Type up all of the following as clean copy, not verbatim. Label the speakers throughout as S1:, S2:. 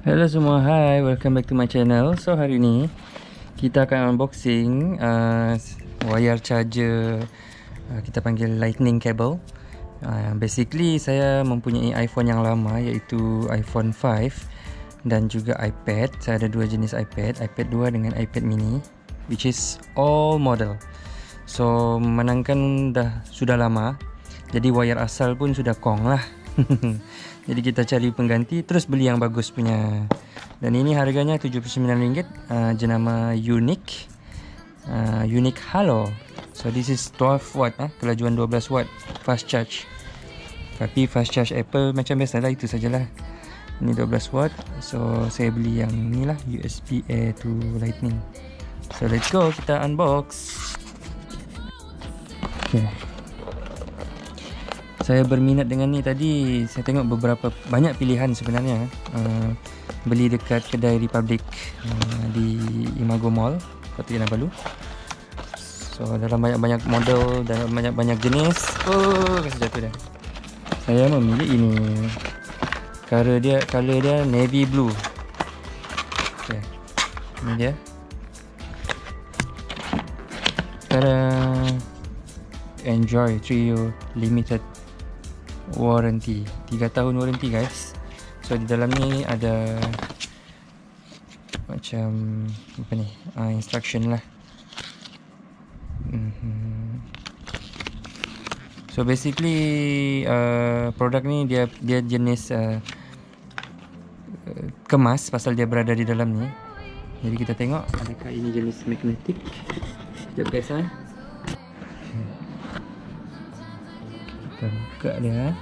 S1: Hello semua, hi, welcome back to my channel. So hari ni kita akan unboxing wire charger, kita panggil lightning cable. Basically saya mempunyai iPhone yang lama, iaitu iPhone 5 dan juga iPad. Saya ada dua jenis iPad, iPad 2 dengan iPad mini, which is all model. So menangkan sudah lama, jadi wire asal pun sudah kong lah. Jadi kita cari pengganti, terus beli yang bagus punya. Dan ini harganya RM79, jenama Unique Unique Halo. So this is 12 watt, kelajuan 12 watt fast charge. Tapi fast charge Apple macam biasalah, itu sajalah. Ini 12 watt. So saya beli yang inilah, USB A to Lightning. So let's go, kita unbox. Okay. Saya berminat dengan ni tadi. Saya tengok banyak pilihan sebenarnya. Beli dekat kedai Republic di Imago Mall, Kota Kinabalu. So dalam banyak-banyak model dan banyak-banyak jenis. Oh, kasi jatuh dah. Saya memilih ini. Color dia navy blue. Okay. Ini dia. Tada. Enjoy 3-year limited warranty, 3 tahun warranty guys. So di dalam ni ada macam apa ni, instruction lah. So basically produk ni dia jenis kemas, pasal dia berada di dalam ni. Jadi kita tengok adakah ini jenis magnetic. Sekejap guys, kita buka dia.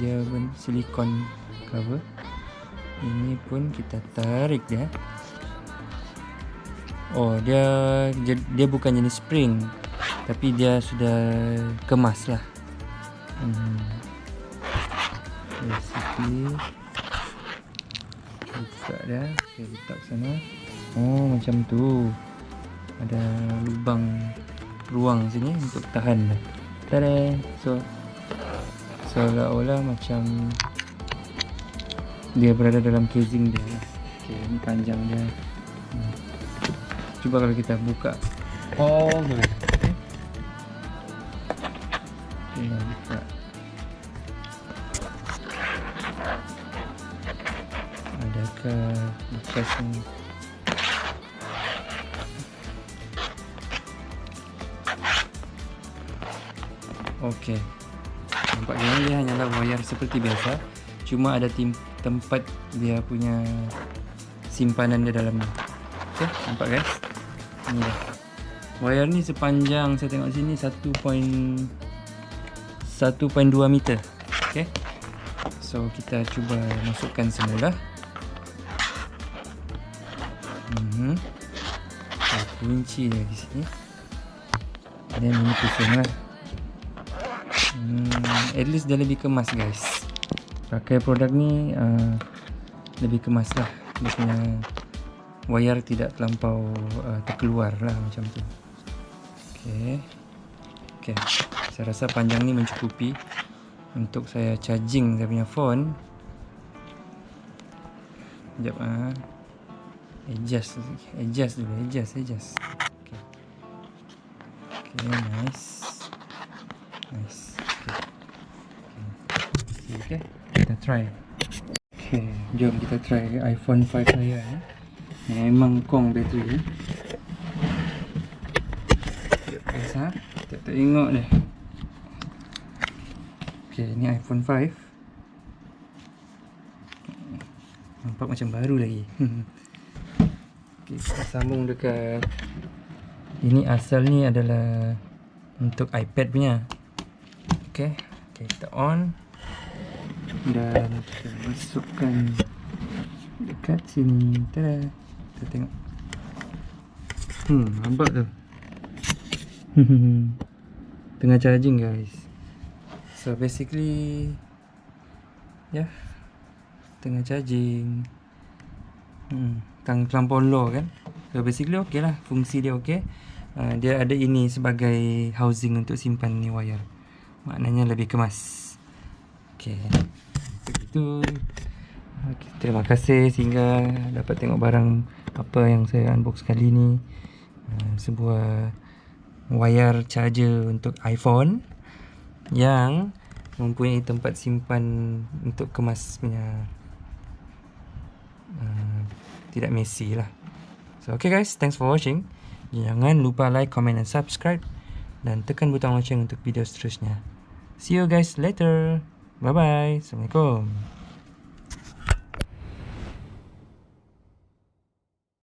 S1: Dia silikon cover. Ini pun kita tarik dia. Oh, dia bukan jenis spring, tapi dia sudah kemas lah. Basically buka dia, okay, letak sana. Oh, macam tu. Ada lubang ruang sini untuk tahan. Tada. So seolah-olah macam dia berada dalam casing dia. Okay, ini panjang dia. Cuba kalau kita buka. Oh, boleh. Okay, buka. Adakah bekas ni? Okay. Nampaknya dia hanyalah wire seperti biasa, cuma ada tempat dia punya simpanan di dalam ni. Okay, nampak guys? Ini dah. Wire ni sepanjang, saya tengok sini 1.2 meter. Okay. So kita cuba masukkan semula. Kunci dia di sini. Dan ini pusing lah. At least dia lebih kemas guys. Pakai produk ni lebih kemas lah. Dia punya wire tidak terlampau terkeluar lah macam tu. Okay. Saya rasa panjang ni mencukupi untuk saya charging saya punya phone. Sekejap, adjust dulu. Okay, nice. Okay, kita try. Okay, jom kita try iPhone 5 saya. Memang kong bateri. Kita tengok deh. Okay, ni iPhone 5. Nampak macam baru lagi. Okay, kita sambung dekat. Ini asal ni adalah untuk iPad punya. Okay, kita on. Dan kita masukkan dekat sini. Tada. Kita tengok. Nampak tu. Tengah charging guys. So basically tengah charging. Terlampau low kan. So basically okey lah, fungsi dia okey. Dia ada ini sebagai housing untuk simpan ni wire. Maknanya lebih kemas. Okey. Itu Okay, terima kasih sehingga dapat tengok barang apa yang saya unbox kali ni. Sebuah wayar charger untuk iPhone yang mempunyai tempat simpan untuk kemas punya, tidak messy lah. So okay guys, thanks for watching. Jangan lupa like, comment dan subscribe, dan tekan butang lonceng untuk video seterusnya. See you guys later. Bye bye. Assalamualaikum.